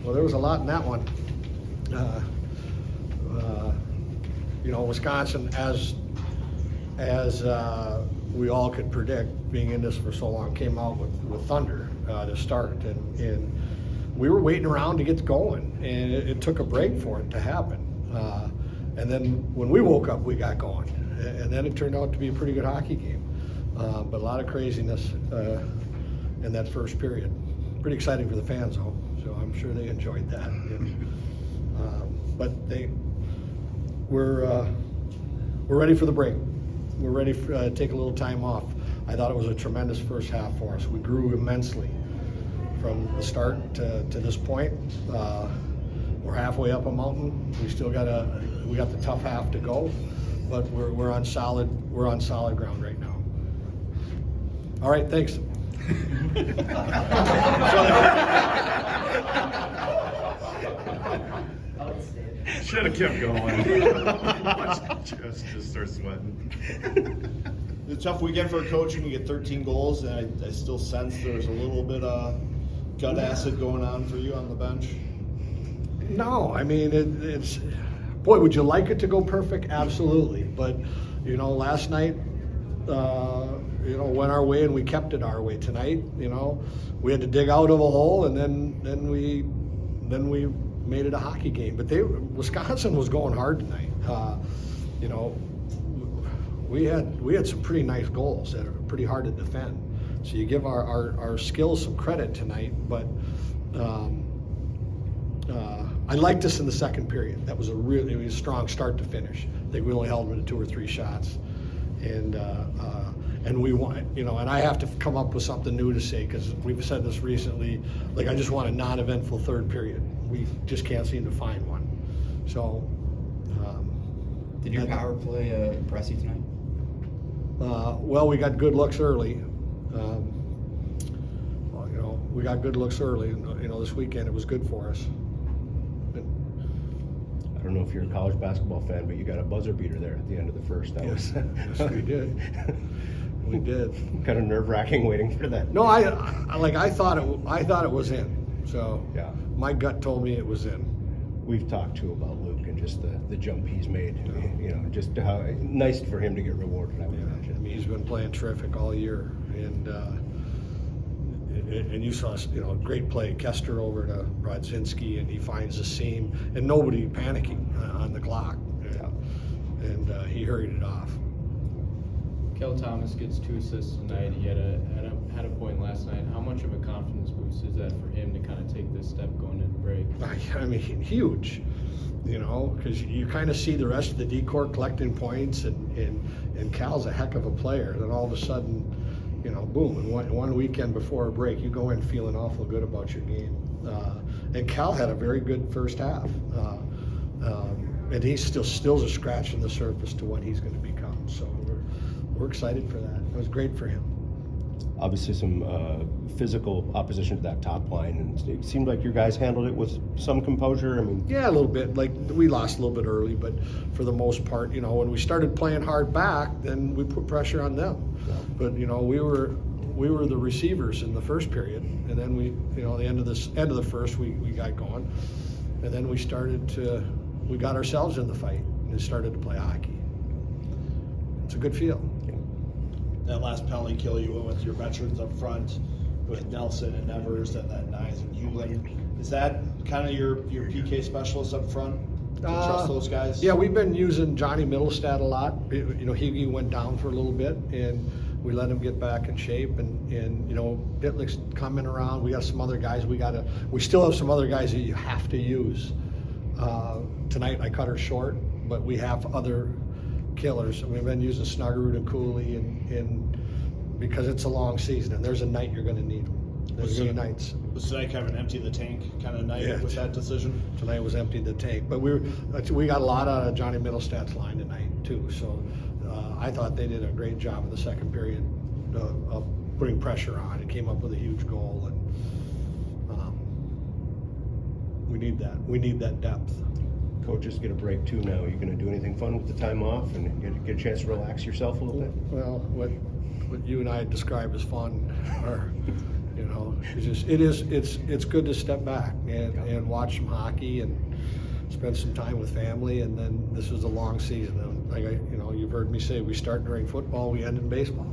Well, there was a lot in that one. Wisconsin, as we all could predict, being in this for so long, came out with thunder to start, and we were waiting around to get going, and it took a break for it to happen. And then when we woke up, we got going, and then it turned out to be a pretty good hockey game. But a lot of craziness in that first period. Pretty exciting for the fans, though. So I'm sure they enjoyed that. But we're ready for the break. We're ready to take a little time off. I thought it was a tremendous first half for us. We grew immensely from the start to this point. We're halfway up a mountain. We still got the tough half to go, but we're on solid ground right now. All right, thanks. Should have kept going. just start sweating. It's a tough weekend for a coach when you get 13 goals, and I still sense there's a little bit of gut acid going on for you on the bench. No, I mean it's. Boy, would you like it to go perfect? Absolutely, but last night, went our way, and we kept it our way. Tonight, we had to dig out of a hole, and then we made it a hockey game. But Wisconsin was going hard tonight. We had some pretty nice goals that are pretty hard to defend. So you give our skills some credit tonight, but I liked us in the second period. That was a really strong start to finish. I think we only held them to 2 or 3 shots, and we won. And I have to come up with something new to say, because we've said this recently. Like, I just want a non-eventful third period. We just can't seem to find one. So. Did your power play impress you tonight? Well, we got good looks early. We got good looks early. This weekend it was good for us. I don't know if you're a college basketball fan, but you got a buzzer beater there at the end of the first. Yes, we did. We did. Kind of nerve-wracking waiting for that. No, I thought it was in. So yeah, my gut told me it was in. We've talked too about Luke and just the jump he's made. Just how nice for him to get rewarded. I would imagine. I mean, he's been playing terrific all year, and you saw great play. Koster over to Brodzinski, and he finds the seam, and nobody panicking on the clock, and he hurried it off. Kel Thomas gets 2 assists tonight. He had a point last night. How much of a confidence boost is that for him to kind of take this step going into break? I mean, huge. Because you kind of see the rest of the D-Corps collecting points, and Cal's a heck of a player. Then all of a sudden, boom, and one weekend before a break, you go in feeling awful good about your game. And Cal had a very good first half. And he's still just scratching the surface to what he's going to become. So we're excited for that. It was great for him. Obviously some physical opposition to that top line, and it seemed like your guys handled it with some composure. I mean, yeah, a little bit. Like, we lost a little bit early, but for the most part, when we started playing hard back, then we put pressure on them. Yeah. But we were the receivers in the first period, and then the end of the first, we got going, and then we got ourselves in the fight and started to play hockey. It's a good feel. That last penalty kill, you went with your veterans up front with Nelson and Nevers and then Nyes and Hewlin. Is that kind of your PK specialist up front? To trust those guys? Yeah, we've been using Johnny Middlestad a lot. He went down for a little bit, and we let him get back in shape. And Bitlick's coming around. We got some other guys. We still have some other guys that you have to use. Tonight I cut her short, but we have other killers, and we've been using Snuggerud and Cooley, and because it's a long season, and there's a night you're going to need them. There's going to be nights. Was tonight kind of an empty the tank kind of night with that decision? Tonight was empty the tank, but we got a lot out of Johnny Middlestad's line tonight too. So I thought they did a great job in the second period of putting pressure on. It came up with a huge goal, and we need that. We need that depth. Coaches get a break too now. Are you going to do anything fun with the time off and get a chance to relax yourself a little bit? Well, what you and I describe as fun, or it's good to step back and watch some hockey and spend some time with family, and then this is a long season. And like you've heard me say, we start during football, we end in baseball.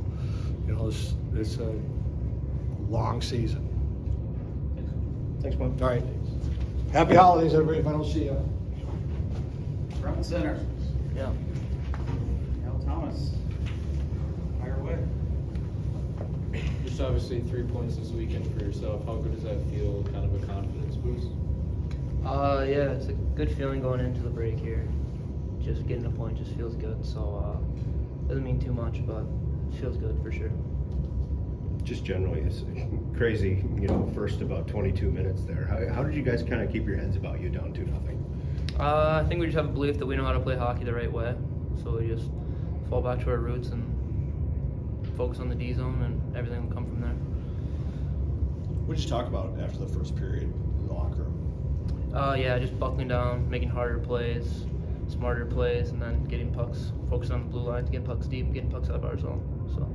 It's a long season. Thanks, Mike. All right. Happy holidays, everybody, if I don't see you. Front and center. Yeah. Al Thomas. Fire away. Just obviously 3 points this weekend for yourself. How good does that feel? Kind of a confidence boost? Yeah, it's a good feeling going into the break here. Just getting a point just feels good. So doesn't mean too much, but it feels good for sure. Just generally, it's crazy, first about 22 minutes there. How did you guys kind of keep your heads about you down 2-0? I think we just have a belief that we know how to play hockey the right way. So we just fall back to our roots and focus on the D zone, and everything will come from there. What did you talk about after the first period in the locker room? Yeah, just buckling down, making harder plays, smarter plays, and then getting pucks, focusing on the blue line to get pucks deep, getting pucks out of our zone. So.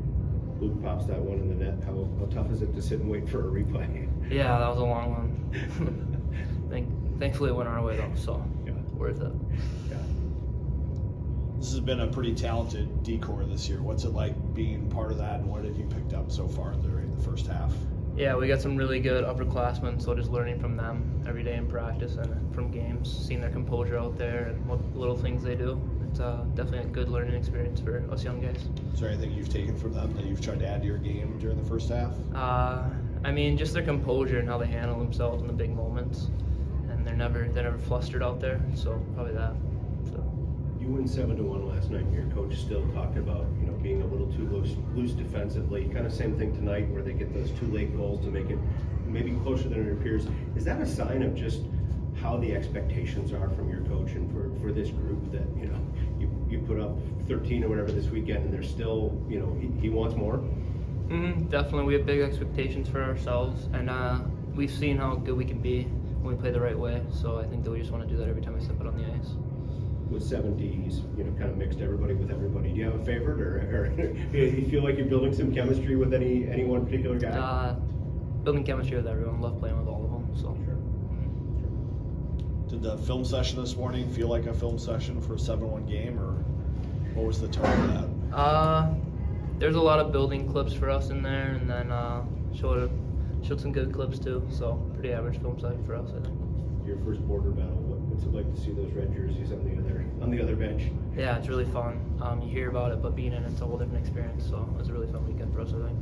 Luke pops that one in the net. How tough is it to sit and wait for a replay? Yeah, that was a long one. Thankfully, it went our way though, so Yeah. worth it. Yeah. This has been a pretty talented decor this year. What's it like being part of that, and what have you picked up so far during the first half? Yeah, we got some really good upperclassmen, so just learning from them every day in practice and from games, seeing their composure out there and what little things they do. It's definitely a good learning experience for us young guys. Is there anything you've taken from them that you've tried to add to your game during the first half? I mean, just their composure and how they handle themselves in the big moments, and they're never flustered out there. So probably that. So. You win 7-1 last night, and your coach still talking about being a little too loose defensively. Kind of same thing tonight, where they get those 2 late goals to make it maybe closer than it appears. Is that a sign of just how the expectations are from your coach and for this group, that you put up 13 or whatever this weekend, and there's still he wants more? Definitely, we have big expectations for ourselves, and we've seen how good we can be when we play the right way. So I think that we just want to do that every time we step out on the ice. With 7 Ds, kind of mixed everybody with everybody. Do you have a favorite, or do you feel like you're building some chemistry with any one particular guy? Building chemistry with everyone. Love playing with all of them. So. Sure. Did the film session this morning feel like a film session for a 7-1 game, or what was the tone of that? There's a lot of building clips for us in there, and then showed some good clips too. So pretty average film session for us, I think. Your first border battle. What's it like to see those red jerseys on the other bench? Yeah, it's really fun. You hear about it, but being in it's a whole different experience. So it was a really fun weekend for us, I think.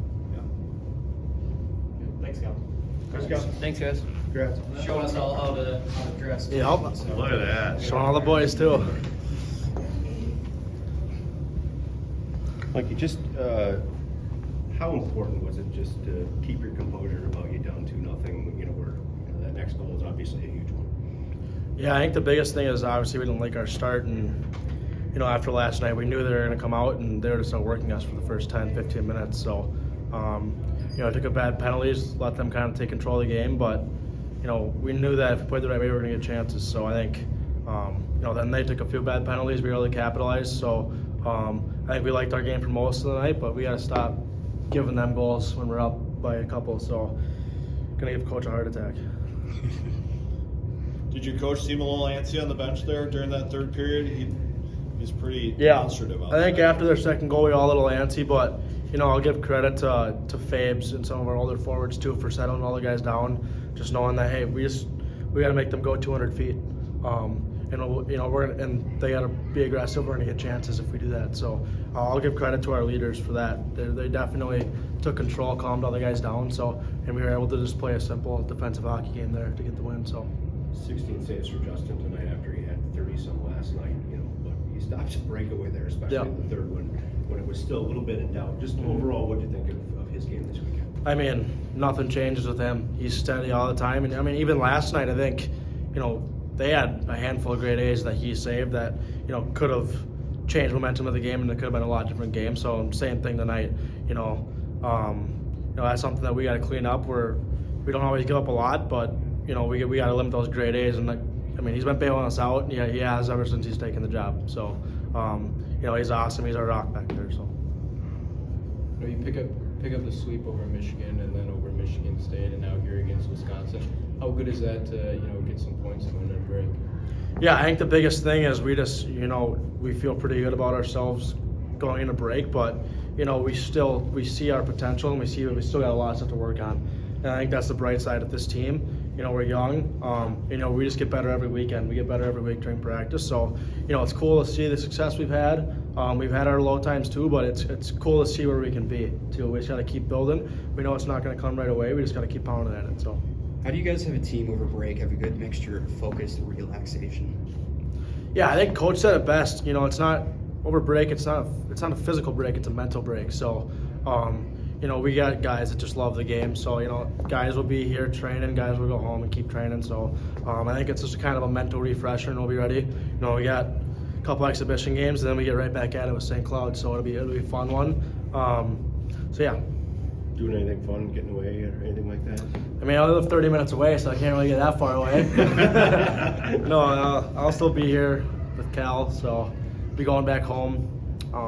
Thanks, Cal. Let's go. Thanks, guys. Congrats. Showing us all how to dress. Yeah, Look at that. showing all the boys too. Mikey, just how important was it just to keep your composure about you down 2-0? Where that next goal is obviously a huge one. Yeah, I think the biggest thing is obviously we didn't like our start, and after last night we knew they were going to come out and they were just outworking us for the first 10-15 minutes. So took a bad penalties, let them kind of take control of the game, but we knew that if we played the right way we were going to get chances. So I think then they took a few bad penalties, we really capitalized. So I think we liked our game for most of the night, but we got to stop giving them goals when we're up by a couple. So gonna give coach a heart attack. Did your coach seem a little antsy on the bench there during that third period? He's pretty Yeah, demonstrative out I think there. after their second goal we were all a little antsy, but I'll give credit to Fabes and some of our older forwards too for settling all the guys down, just knowing that hey, we got to make them go 200 feet, and they got to be aggressive. We're gonna get chances if we do that. So I'll give credit to our leaders for that. They definitely took control, calmed all the guys down. So and we were able to just play a simple defensive hockey game there to get the win. So 16 saves for Justin tonight after he had 30-some last night. But he stops a breakaway there, especially in the third one when it was still a little bit in doubt. Just overall, what do you think of his game this weekend? I mean, nothing changes with him. He's steady all the time. And I mean, even last night, I think, they had a handful of great A's that he saved that, could have changed momentum of the game, and it could have been a lot different game. So same thing tonight. That's something that we got to clean up. We don't always give up a lot, but we got to limit those great A's. And he's been bailing us out. Yeah, he has ever since he's taken the job. So he's awesome. He's our rock back there. So You pick up the sweep over Michigan and then over Michigan State, and now How good is that to, get some points going in a break? Yeah, I think the biggest thing is we just, we feel pretty good about ourselves going into break, but, we see our potential and we still got a lot of stuff to work on. And I think that's the bright side of this team. We're young. We just get better every weekend. We get better every week during practice. So, it's cool to see the success we've had. We've had our low times too, but it's cool to see where we can be too. We just got to keep building. We know it's not going to come right away. We just got to keep pounding at it. So. How do you guys have a team over break, have a good mixture of focus and relaxation? Yeah, I think Coach said it best. It's not over break. It's not a physical break. It's a mental break. So, we got guys that just love the game. So, guys will be here training. Guys will go home and keep training. So, I think it's just kind of a mental refresher, and we'll be ready. We got a couple exhibition games, and then we get right back at it with St. Cloud. So it'll be a fun one. So yeah. Doing anything fun, getting away, or anything like that? I mean, I live 30 minutes away, so I can't really get that far away. No, I'll still be here with Cal, so be going back home,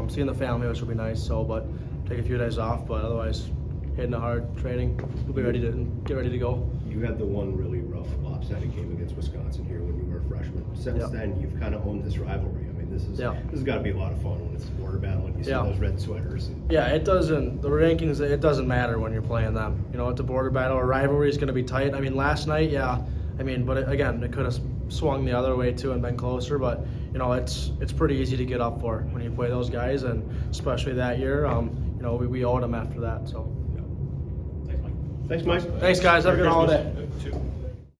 seeing the family, which will be nice. So, but take a few days off, but otherwise, hitting a hard training. We'll be ready to get ready to go. You had the one really rough, lopsided game against Wisconsin here when you were a freshman. Since then, you've kind of owned this rivalry. I mean, this has got to be a lot of fun when it's a border battle and you see those red sweaters. Yeah, it doesn't. The rankings, it doesn't matter when you're playing them. It's a border battle. A rivalry is going to be tight. I mean, last night, but again, it could have swung the other way too and been closer. But it's pretty easy to get up for when you play those guys, and especially that year. We owed them after that. So. Thanks, Mike. Thanks, Mike. Thanks, guys. Have a good holiday.